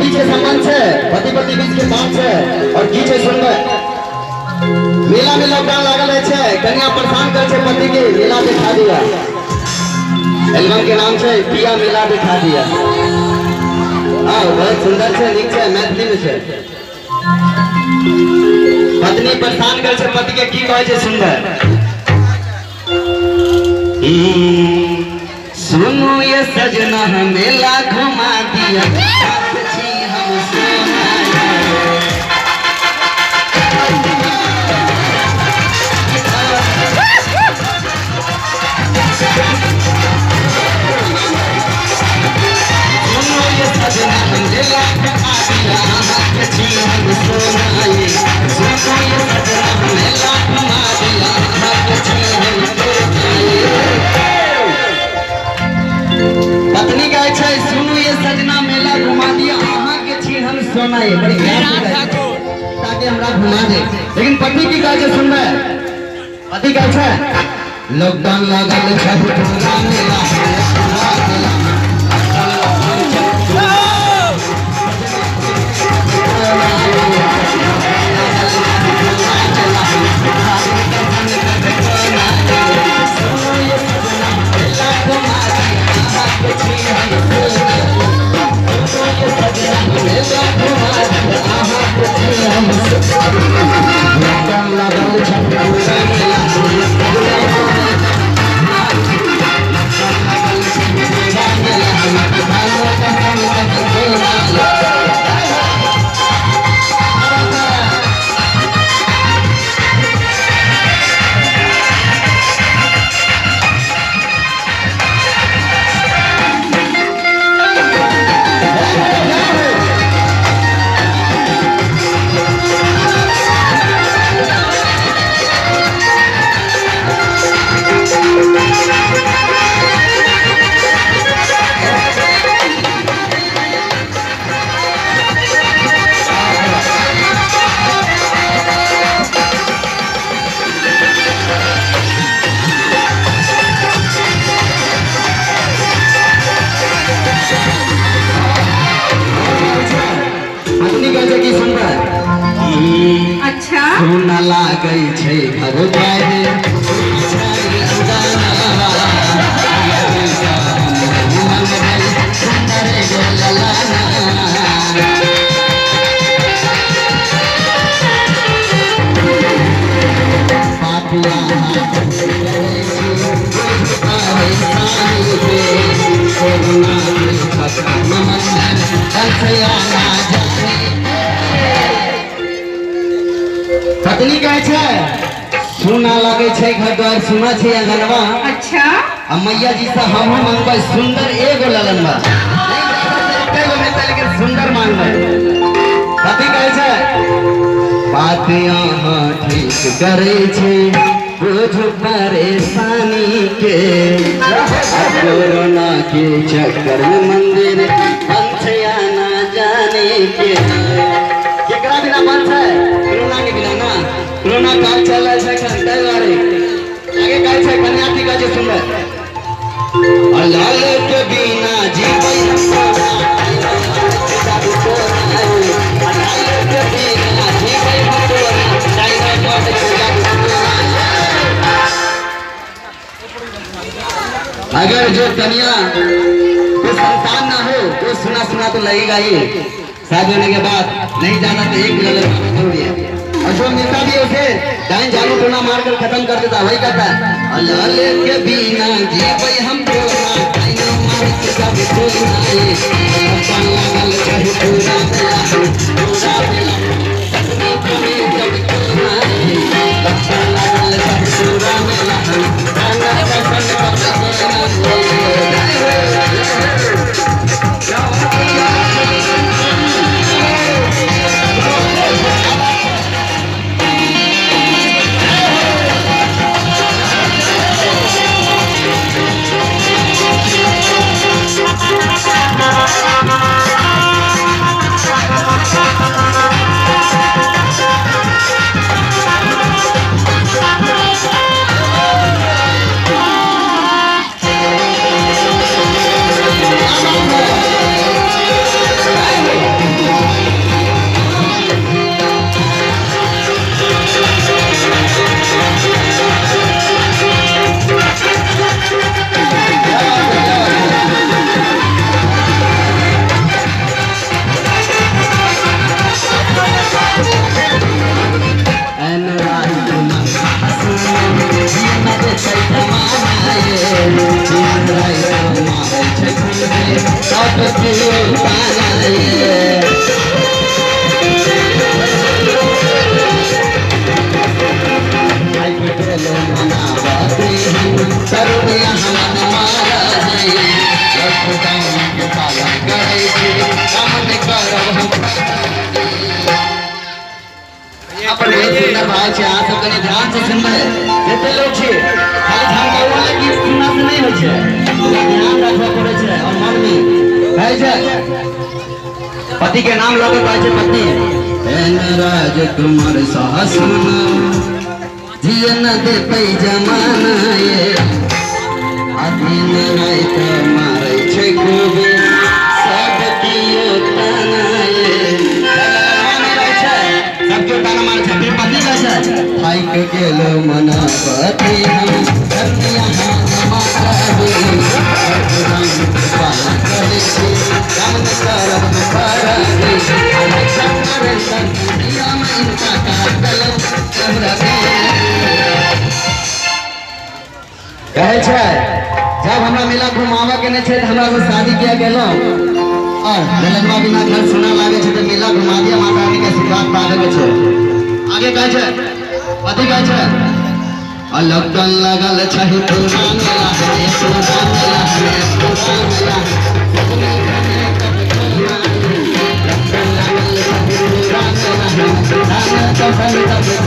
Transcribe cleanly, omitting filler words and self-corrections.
बीच के संबंध है, पति पति बीच के बात है और की छै सुनबे। मेला में लॉकडाउन लागल है, कन्या परेशान कर छे पति के मेला दिखा दिया। एल्बम के नाम से पिया मेला दिखा दिया। हाँ बहुत सुंदर है, नीक है, मैथिली में है। पत्नी परेशान कर छे पति के की कहे छे सुंदर। सुनो ये सजना मेला घुमा दिया। पत्नी कहे छै सुनू ये सजना मेला घुमा दिया अहाँ के छी हम सोना ये बड़ी ताकि हमरा घुमा दे। लेकिन पत्नी की कहे छै सुनबे। पति कहे छै लॉकडाउन लागल छै पूरा मेला सुना लागै छै घर जाए पत्नी कहे छै सुना लगे छै घर द्वार सुना छै अंगनवा। अच्छा अब मैया जी से हम मांगबे सुंदर एगो ललनवा लेकिन सुंदर मांगबे। पति कहे छै बात यहाँ ठीक करे छै बुझ परेशानी के कोरोना के चक्कर में मंदिर बंद छै ना जाने के केकरा बिना बंद है कोरोना के बिना ना। कोरोना काल चल रहा है घंटे वाले आगे कहे छै कन्या की कहे सुंदर अलाल के बिना जीवै अगर जो कन्या को संतान ना हो तो सुना सुना तो लगेगा ही। शादी होने के बाद नहीं जाना तो एक जरूरी है और जो मिलता भी उसे डाइन जानू टोना मारकर खत्म कर देता वही कहता है अल्लाह के बिना जी भाई हम Thank you. पर बहुत सुंदर भाई छे आ सब कने ध्यान से सुनबे जते लोग छे खाली झमकावा वाला गीत सुनना से नहीं होय छे पूरा ध्यान रखवा पड़े छे और मन में है छे पति के नाम लोगे कहै छे पत्नी एन राजकुमार साहसन जिए न दे पै जमाना ये अधीन रात मारे छे खूबे सब कियो तना ये सबके ताना मार छे फिर पति कैसे भाई के गेलो मनावती हम धनिया हमारा दे पाला करे छे काम करब पारा दे हम संगर संगिया में इनका कलम हमरा दे कहे छे जब हमरा मिला घुमावा के ने छे त हमरा से शादी किया गेलो और ललनवा बिना घर सुना लागे छे त मेला घुमा दिया माता रानी के आशीर्वाद पावे के छे आगे कहे छे पति कहे छे अलग लगल छे पुराना मेला है पुराना मेला है पुराना मेला है